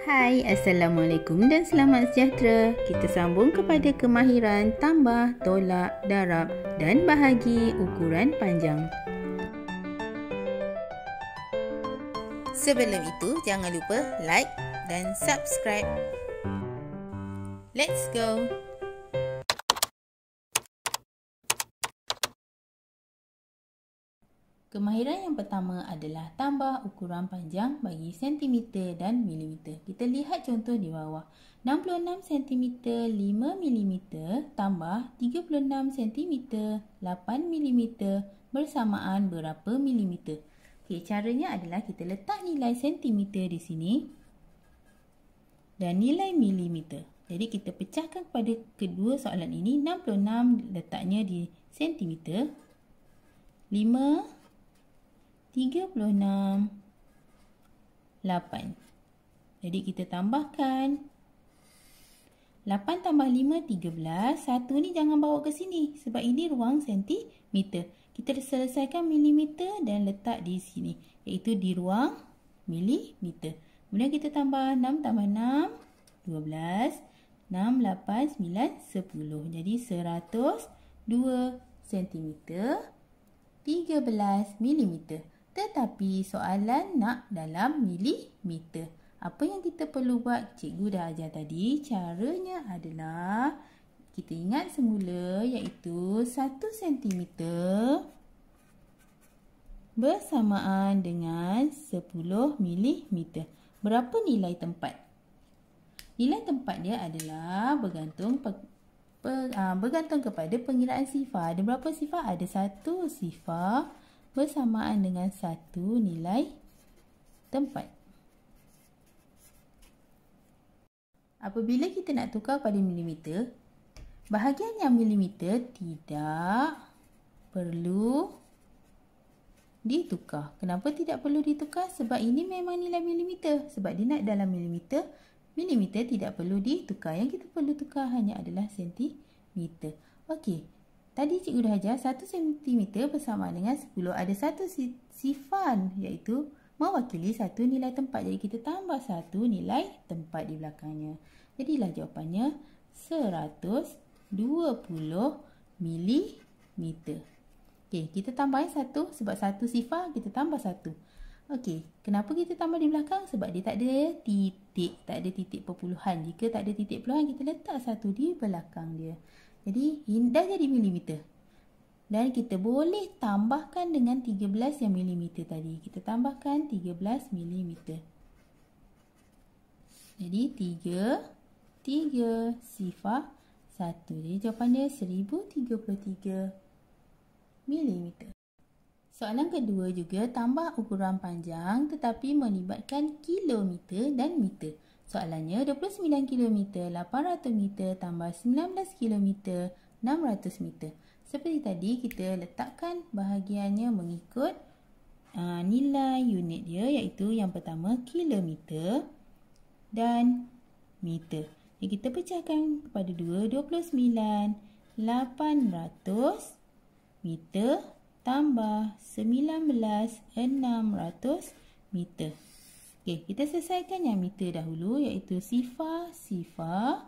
Hai, Assalamualaikum dan selamat sejahtera. Kita sambung kepada kemahiran tambah, tolak, darab dan bahagi ukuran panjang. Sebelum itu, jangan lupa like dan subscribe. Let's go! Kemahiran yang pertama adalah tambah ukuran panjang bagi sentimeter dan milimeter. Kita lihat contoh di bawah. 66 cm 5 mm tambah 36 cm 8 mm bersamaan berapa milimeter? Okey, caranya adalah kita letak nilai sentimeter di sini dan nilai milimeter. Jadi kita pecahkan kepada kedua soalan ini. 66 letaknya di sentimeter. 5 36 8. Jadi kita tambahkan 8 tambah 5 13. 1 ni jangan bawa ke sini sebab ini ruang sentimeter. Kita selesaikan milimeter dan letak di sini, iaitu di ruang milimeter. Kemudian kita tambah 6 tambah 6 12. 6 8 9 10. Jadi 102 cm 13 mm. Tetapi soalan nak dalam milimeter. Apa yang kita perlu buat? Cikgu dah ajar tadi. Caranya adalah kita ingat semula, iaitu 1 cm bersamaan dengan 10 mm. Berapa nilai tempat? Nilai tempat dia adalah bergantung kepada pengiraan sifar. Ada berapa sifar? Ada 1 sifar bersamaan dengan 1 nilai tempat. Apabila kita nak tukar pada milimeter, bahagian yang milimeter tidak perlu ditukar. Kenapa tidak perlu ditukar? Sebab ini memang nilai milimeter. Sebab dia nak dalam milimeter, milimeter tidak perlu ditukar. Yang kita perlu tukar hanya adalah sentimeter. Okey. Tadi cikgu dah ajar 1 cm bersama dengan 10. Ada satu sifar iaitu mewakili satu nilai tempat. Jadi kita tambah satu nilai tempat di belakangnya. Jadilah jawapannya 120 mm. Okey, kita tambahin satu sebab satu sifar kita tambah satu. Okey, kenapa kita tambah di belakang? Sebab dia tak ada titik, tak ada titik perpuluhan. Jika tak ada titik perpuluhan, kita letak satu di belakang dia. Jadi, dah jadi milimeter. Dan kita boleh tambahkan dengan 13 yang milimeter tadi. Kita tambahkan 13 milimeter. Jadi, 3 sifar 1. Jadi, jawapannya 1033 milimeter. Soalan kedua juga tambah ukuran panjang tetapi melibatkan kilometer dan meter. Soalannya 29 km 800 meter tambah 19 km 600 meter. Seperti tadi kita letakkan bahagiannya mengikut nilai unit dia, iaitu yang pertama kilometer dan meter. Jadi kita pecahkan kepada 2, 29 800 meter tambah 19 600 meter. Okey, kita selesaikan yang meter dahulu, iaitu sifar 14.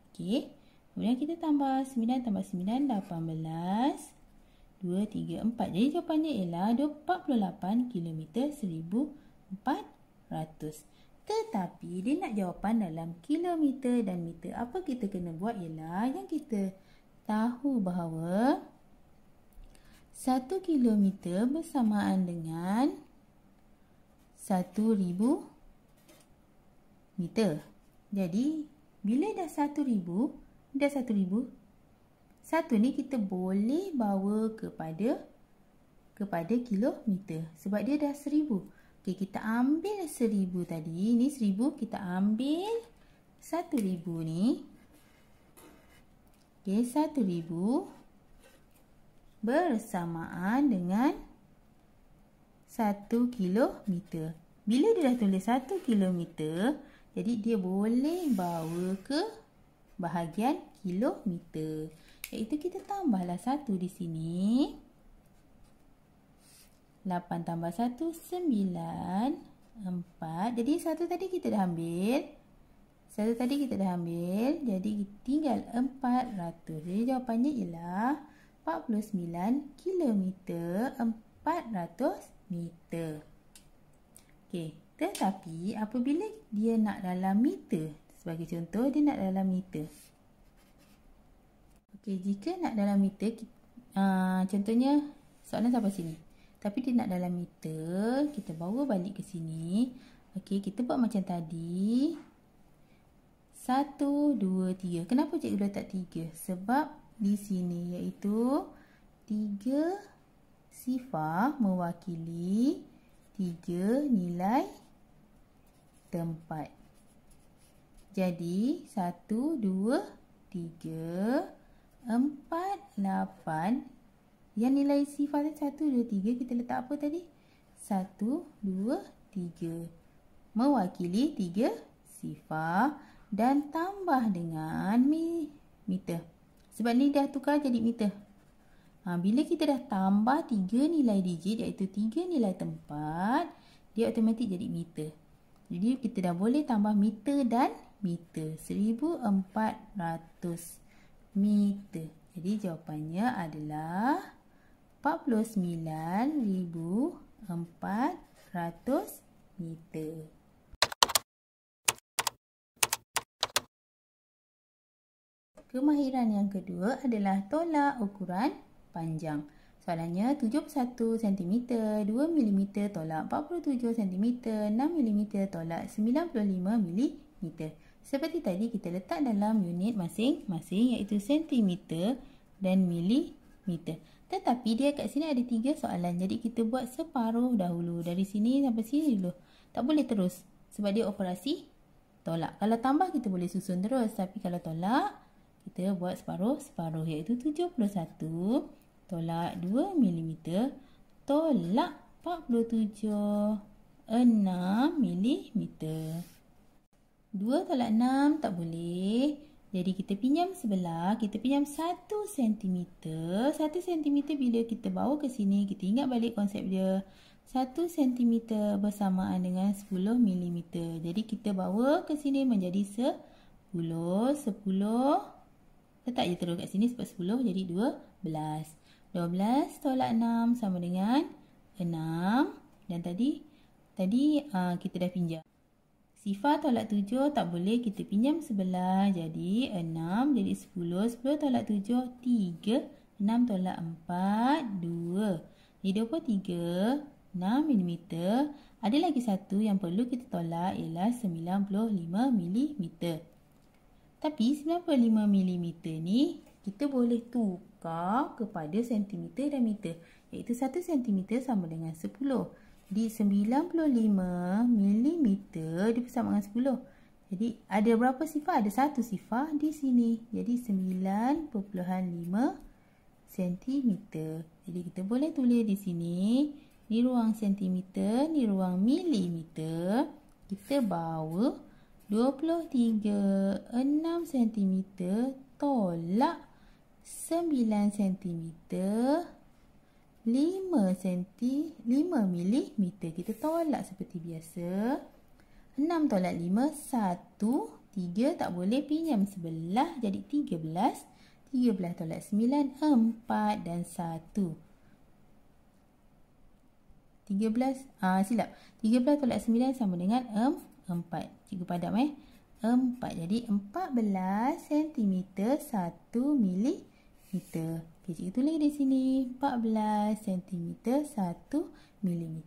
Okey. Kemudian kita tambah 9 tambah 9 18. 2 3 4. Jadi jawapannya ialah 48 km 1400. Tetapi dia nak jawapan dalam kilometer dan meter. Apa kita kena buat ialah yang kita tahu bahawa 1 kilometer bersamaan dengan 1000 meter. Jadi, bila dah 1000, satu ni kita boleh bawa kepada kilometer. Sebab dia dah 1000. Okey, kita ambil 1000 tadi. Ni 1000, kita ambil 1000 ni. Okey, 1000 bersamaan dengan 1 kilometer. Bila dia dah tulis 1 kilometer, jadi dia boleh bawa ke bahagian kilometer. Iaitu kita tambahlah 1 di sini. 8 tambah 1, 9. 4. Jadi 1 tadi kita dah ambil. Jadi tinggal 400. Jadi jawapannya ialah 49 kilometer 400 meter. Okey, tetapi apabila dia nak dalam meter, sebagai contoh dia nak dalam meter. Okey, jika nak dalam meter, contohnya soalan sampai sini. Tapi dia nak dalam meter, kita bawa balik ke sini. Okey, kita buat macam tadi. 1, 2, 3. Kenapa cikgu letak 3? Sebab di sini iaitu 3 sifar mewakili 3 nilai tempat. Jadi 1, 2, 3, 4, 8. Yang nilai sifar 1, 2, 3 kita letak apa tadi? 1, 2, 3. Mewakili 3 sifar dan tambah dengan meter. Sebab ni dah tukar jadi meter. Bila kita dah tambah 3 nilai digit, iaitu 3 nilai tempat, dia automatik jadi meter. Jadi kita dah boleh tambah meter dan meter. 1400 meter. Jadi jawapannya adalah 49,400 meter. Kemahiran yang kedua adalah tolak ukuran panjang. Soalannya 71 cm, 2 mm tolak 47 cm, 6 mm tolak 95 mm. Seperti tadi kita letak dalam unit masing-masing iaitu cm dan milimeter. Tetapi dia kat sini ada 3 soalan. Jadi kita buat separuh dahulu. Dari sini sampai sini dulu. Tak boleh terus. Sebab dia operasi tolak. Kalau tambah kita boleh susun terus. Tapi kalau tolak, kita buat separuh-separuh iaitu 71 tolak 2 mm tolak 47 6 mm. 2 tolak 6 tak boleh. Jadi kita pinjam sebelah, kita pinjam 1 cm. 1 cm bila kita bawa ke sini, kita ingat balik konsep dia. 1 cm bersamaan dengan 10 mm. Jadi kita bawa ke sini menjadi 10. Letak je terus kat sini sebab 10 jadi 12. 12 tolak 6 sama dengan 6. Dan tadi kita dah pinjam. Sifar tolak 7 tak boleh, kita pinjam sebelah jadi 6 jadi 10. 10 tolak 7 3. 6 tolak 4 2. Jadi 23 6 mm. Ada lagi satu yang perlu kita tolak ialah 95 mm. Tapi 95 mm ni kita boleh tukar kepada sentimeter dan meter. Iaitu 1 cm sama dengan 10. Jadi 95 mm bersama dengan 10. Jadi ada berapa sifar? Ada satu sifar di sini. Jadi 9.5 cm. Jadi kita boleh tulis di sini. Ni ruang sentimeter, ni ruang milimeter. Kita bawa 23 6 cm tolak 9 cm 5 mm. Kita tolak seperti biasa. 6 tolak 5 1. 3 tak boleh, pinjam sebelah jadi 13. 13 tolak 9 4 dan 1. 13 silap. 13 tolak 9 sama dengan 4. Cikgu padam 4. Jadi 14 cm 1 mm. Okey, cikgu tulis di sini 14 cm 1 mm.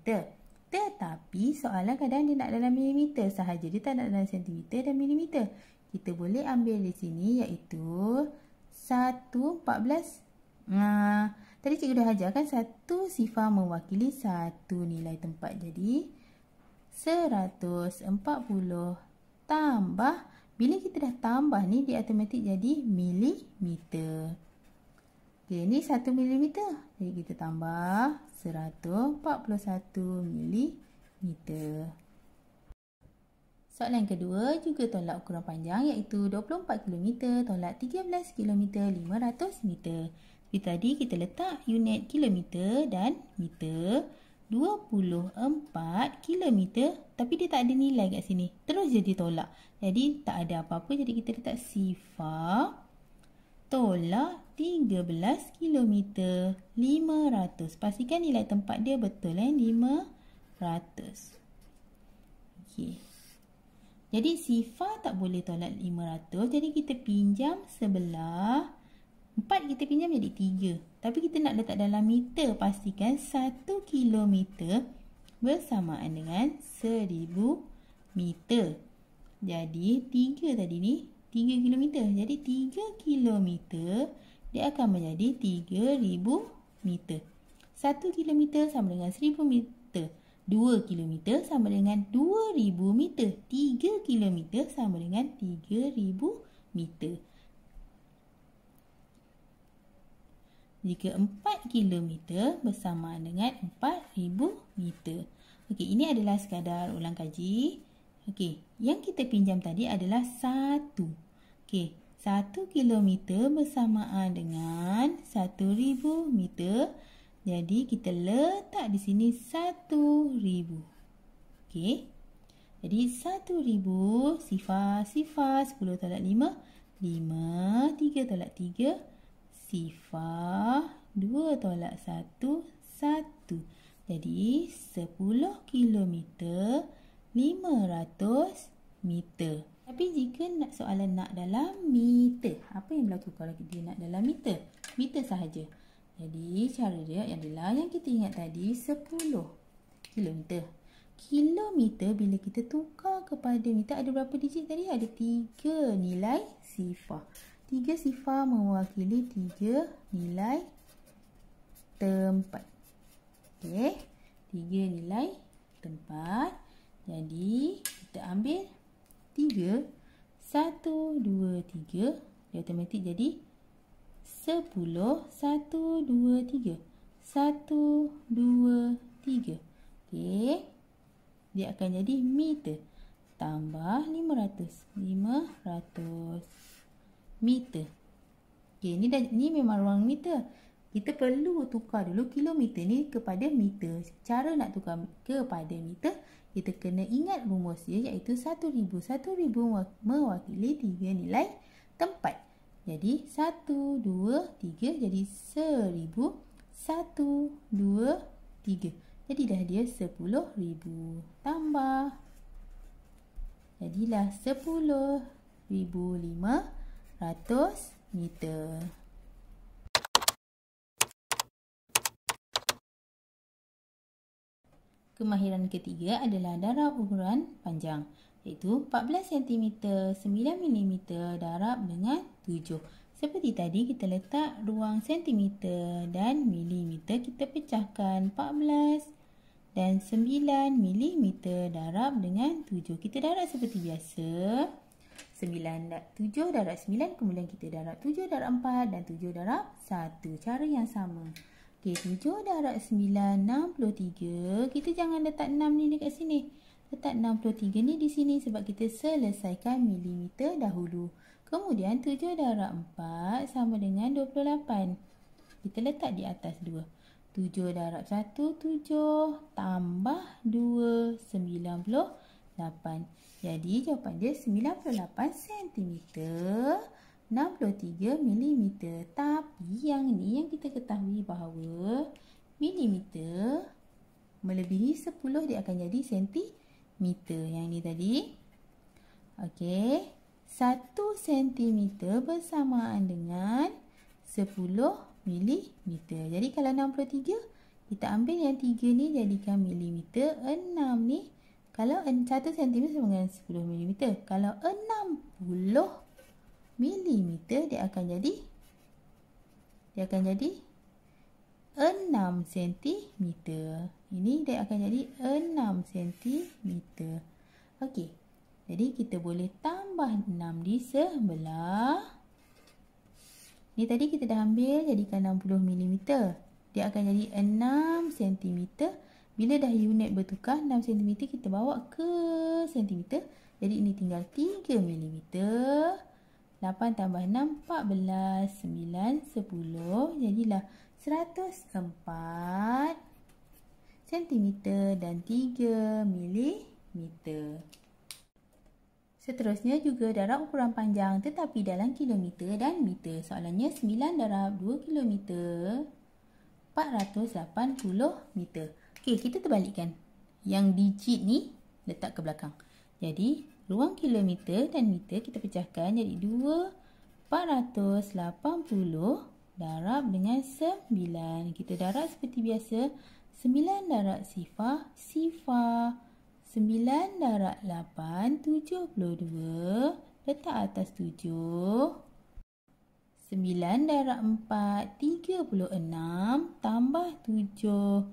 Tetapi soalan kadang dia nak dalam milimeter sahaja. Dia tak nak dalam sentimeter dan milimeter. Kita boleh ambil di sini iaitu 1/14. Tadi cikgu dah ajarkan satu sifar mewakili satu nilai tempat. Jadi 140 tambah, bila kita dah tambah ni dia automatik jadi milimeter. Okey, ni 1 milimeter. Jadi kita tambah 141 milimeter. Soalan kedua juga tolak ukuran panjang iaitu 24 km tolak 13 km 500 meter. Seperti tadi kita letak unit kilometer dan meter. 24 kilometer, tapi dia tak ada nilai kat sini. Terus je dia tolak. Jadi tak ada apa-apa. Jadi kita letak sifar tolak 13 kilometer 500. Pastikan nilai tempat dia betul 500. Okey. Jadi sifar tak boleh tolak 500. Jadi kita pinjam sebelah. 4 kita pinjam jadi 3. Tapi kita nak letak dalam meter. Pastikan 1 kilometer bersamaan dengan 1000 meter. Jadi 3 tadi ni 3 kilometer. Jadi 3 kilometer dia akan menjadi 3000 meter. 1 kilometer sama dengan 1000 meter. 2 kilometer sama dengan 2000 meter. 3 kilometer sama dengan 3000 meter. Jika 4 kilometer bersamaan dengan 4000 meter. Okey, ini adalah sekadar ulang kaji. Okey, yang kita pinjam tadi adalah 1. Okey, 1 kilometer bersamaan dengan 1000 meter. Jadi kita letak di sini 1000. Okey. Jadi 1000 sifar 10 tolak 5, 3 tolak 3, sifar 2 tolak 1, 1. Jadi 10 kilometer 500 meter. Tapi jika nak soalan nak dalam meter, apa yang berlaku kalau dia nak dalam meter? Meter sahaja. Jadi cara dia adalah yang kita ingat tadi 10 kilometer. Kilometer bila kita tukar kepada meter ada berapa digit tadi? Ada 3 nilai sifar. 3 sifar mewakili 3 nilai tempat. Okey, 3 nilai tempat. Jadi kita ambil 3, 1, 2, 3. Dia automatik jadi 10, 1, 2, 3. 1, 2, 3. Okey. Dia akan jadi meter. Tambah 500. 500 meter. Okey, ni memang ruang meter. Kita perlu tukar dulu kilometer ni kepada meter. Cara nak tukar kepada meter, kita kena ingat rumus dia iaitu 1000. 1000 mewakili 3 nilai tempat. Jadi 1, 2, 3 jadi 1000. 1, 2, 3. Jadi dah dia 10,000. Tambah. Jadilah 10,500 meter. Kemahiran ketiga adalah darab ukuran panjang, iaitu 14 cm, 9 mm darab dengan 7. Seperti tadi kita letak ruang cm dan milimeter, kita pecahkan 14 dan 9 mm darab dengan 7. Kita darab seperti biasa. 7 darab 9, kemudian kita darab 7 darab 4 dan 7 darab 1. Cara yang sama. Okey, 7 darab 9, 63. Kita jangan letak 6 ni dekat sini. Letak 63 ni di sini sebab kita selesaikan milimeter dahulu. Kemudian 7 darab 4 sama dengan 28. Kita letak di atas 2. 7 darab 1, 7 tambah 2, 98. Jadi jawapan dia 98 cm, 63 mm. Tapi yang ni yang kita ketahui bahawa milimeter melebihi 10 dia akan jadi sentimeter. Yang ni tadi. Okey. 1 cm bersamaan dengan 10 mm. Jadi kalau 63, kita ambil yang 3 ni jadikan milimeter. 6 ni, kalau 1 cm sama dengan 10 mm. Kalau 60 milimeter dia akan jadi 6 cm. Ini dia akan jadi 6 cm. Okey. Jadi kita boleh tambah 6 di sebelah. Ni tadi kita dah ambil jadikan 60 mm. Dia akan jadi 6 cm. Bila dah unit bertukar 6 cm kita bawa ke cm. Jadi ini tinggal 3 mm. 8 tambah 6, 14, 9, 10. Jadilah 104 sentimeter dan 3 milimeter. Seterusnya juga darab ukuran panjang tetapi dalam kilometer dan meter. Soalannya 9 darab 2 kilometer 480 meter. Okey, kita terbalikkan. Yang digit ni letak ke belakang. Jadi, ruang kilometer dan meter kita pecahkan jadi 2 480 darab dengan 9. Kita darab seperti biasa. 9 darab sifar, 9 darab 8, 72. Letak atas 7. 9 darab 4, 36. Tambah 7,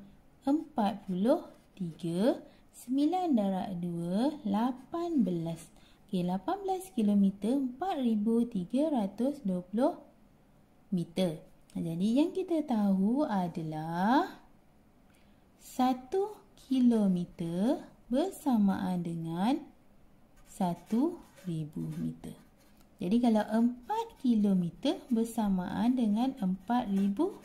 43. 9 darab 2, 18. Okey, 18 kilometer 4,320 meter. Jadi yang kita tahu adalah 1 kilometer bersamaan dengan 1,000 meter. Jadi kalau 4 kilometer bersamaan dengan 4,000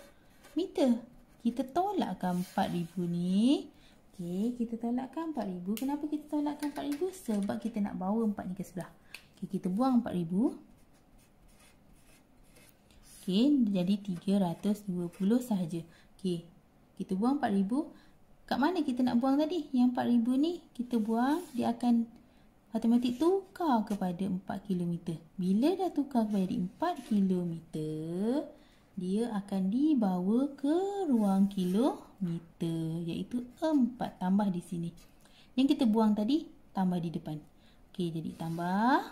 meter. Kita tolakkan 4,000 ni. Okey, kita tolakkan 4,000. Kenapa kita tolakkan 4,000? Sebab kita nak bawa 4 ni ke sebelah. Okey, kita buang 4,000. Okey, jadi 320 sahaja. Okey, kita buang 4,000. Kat mana kita nak buang tadi? Yang 4,000 ni kita buang, dia akan automatik tukar kepada 4 km. Bila dah tukar kepada 4 km, dia akan dibawa ke ruang kilometer, iaitu 4 tambah di sini. Yang kita buang tadi tambah di depan. Okey, jadi tambah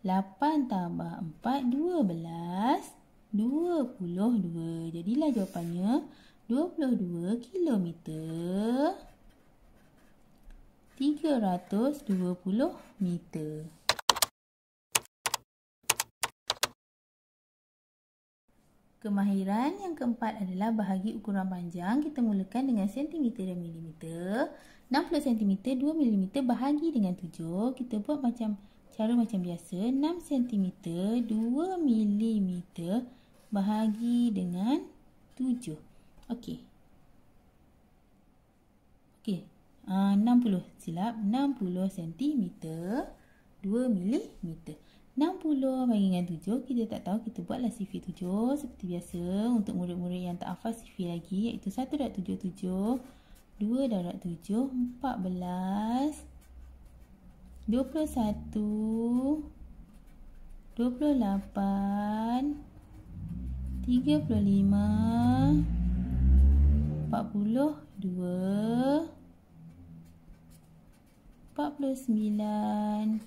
8 tambah 4, 12, 22. Jadilah jawapannya 22 kilometer 320 meter. Kemahiran yang keempat adalah bahagi ukuran panjang. Kita mulakan dengan sentimeter dan milimeter. 60 cm 2 mm bahagi dengan 7. Kita buat cara macam biasa. 6 cm 2 mm bahagi dengan 7. Okey. 60. Silap. 60 cm 2 mm. 60 bagi dengan 7. Kita tak tahu. Kita buatlah sifir 7. Seperti biasa. Untuk murid-murid yang tak hafal sifir lagi. Iaitu 1.77. 2 darab 7. 14. 21. 28. 35. 42. 49.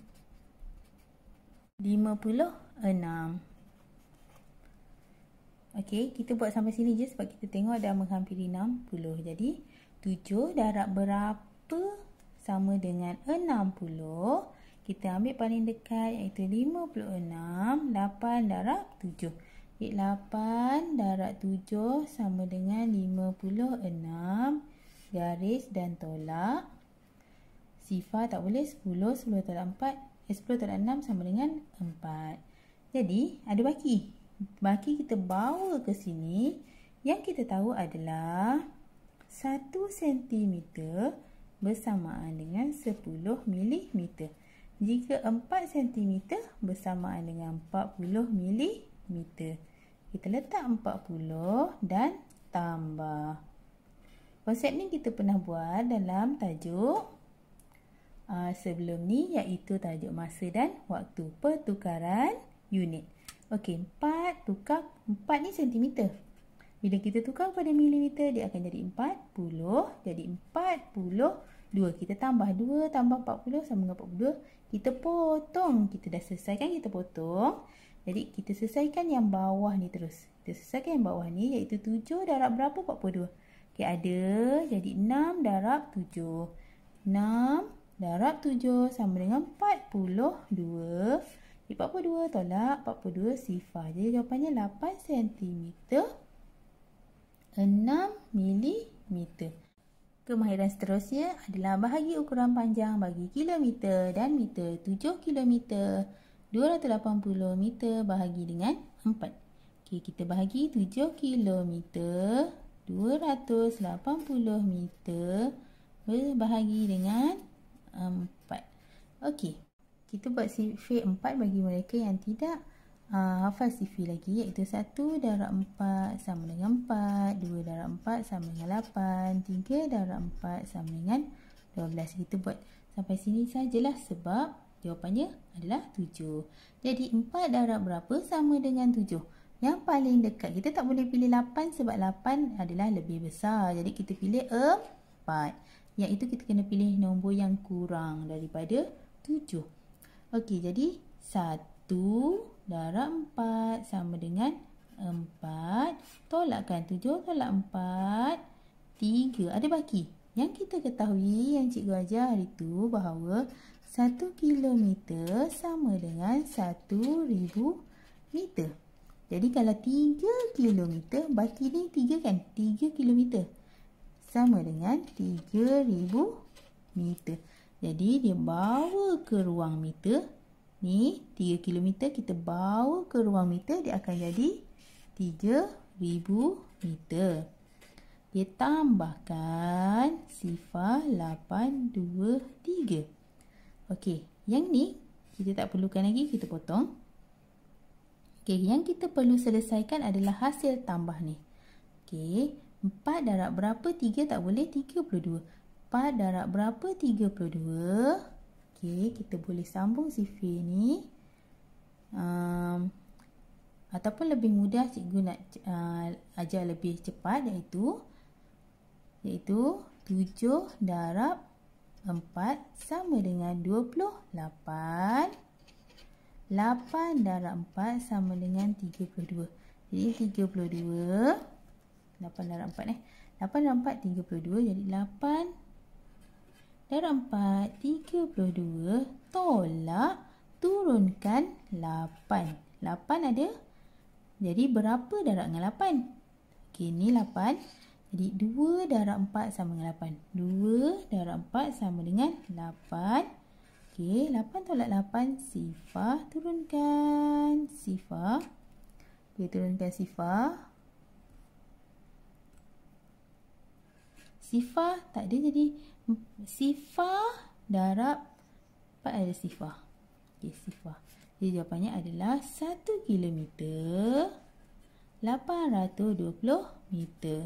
56. Okey, kita buat sampai sini je sebab kita tengok dah menghampiri 60. Jadi, 7 darab berapa sama dengan 60. Kita ambil paling dekat iaitu 56. 8 darab 7. 8 darab 7 sama dengan 56. Garis dan tolak. Sifar tak boleh. 10. 10 tolak 4. 10 tolak 6 sama dengan 4. Jadi, ada baki. Baki kita bawa ke sini. Yang kita tahu adalah 1 cm bersamaan dengan 10 mm. Jika 4 cm bersamaan dengan 40 mm. Kita letak 40 dan tambah. Konsep ni kita pernah buat dalam tajuk sebelum ni, iaitu tajuk masa dan waktu, pertukaran unit. Okey, 4 tukar 4 ni sentimeter. Bila kita tukar pada milimeter, dia akan jadi 40. Jadi 42. Kita tambah 2 tambah 40 sama dengan 42. Kita potong. Kita dah selesaikan, kita potong. Jadi kita selesaikan yang bawah ni terus. Kita selesaikan yang bawah ni, iaitu 7 darab berapa? 42. Okey, ada. Jadi 6 darab 7. 6 darab 7 sama dengan 42. 42 tolak 42 sifar. Jadi jawapannya 8 cm 6 mm. Kemahiran seterusnya adalah bahagi ukuran panjang bagi kilometer dan meter. 7 kilometer 280 meter bahagi dengan 4. Okey, kita bahagi 7 kilometer 280 meter berbahagi dengan 4. Okey, kita buat sifir 4 bagi mereka yang tidak hafal sifir lagi, iaitu 1 darab 4 sama dengan 4, 2 darab 4 sama dengan 8, 3 darab 4 sama dengan 12. Kita buat sampai sini sajalah sebab jawapannya adalah 7. Jadi 4 darab berapa sama dengan 7? Yang paling dekat. Kita tak boleh pilih 8 sebab 8 adalah lebih besar. Jadi kita pilih 4. Iaitu kita kena pilih nombor yang kurang daripada 7. Okey, jadi 1 darab 4 sama dengan 4. Tolakkan 7 tolak 4. 3. Ada baki. Yang kita ketahui, yang cikgu ajar hari tu bahawa 1 kilometer sama dengan 1,000 meter. Jadi kalau 3 kilometer, baki ni 3 kan? 3 kilometer sama dengan 3,000 meter. Jadi dia bawa ke ruang meter. Ni 3 kilometer kita bawa ke ruang meter, dia akan jadi 3,000 meter. Dia tambahkan sifar 823. Okey, yang ni kita tak perlukan lagi, kita potong. Okey, yang kita perlu selesaikan adalah hasil tambah ni. Okey, 4 darab berapa? 3 tak boleh, 32. 4 darab berapa? 32. Okey, kita boleh sambung sifir ni. Ataupun lebih mudah cikgu nak ajar lebih cepat, iaitu 7 darab 4 sama dengan 28. 8 darab 4 sama dengan 32. Jadi 32. 8 darab 4 8 darab 4 32. Jadi 8 darab 4 32. Tolak, turunkan 8. 8 ada. Jadi berapa darab dengan 8? Okey, ni 8. Jadi 2 darab 4 sama dengan 8. 2 darab 4 sama dengan 8. Okey, 8 tolak 8, sifar, turunkan sifar. Okey, turunkan sifar. Sifar tak ada, jadi sifar darab 4 ada sifar. Okey, sifar. Jadi jawapannya adalah 1 kilometer 820 meter.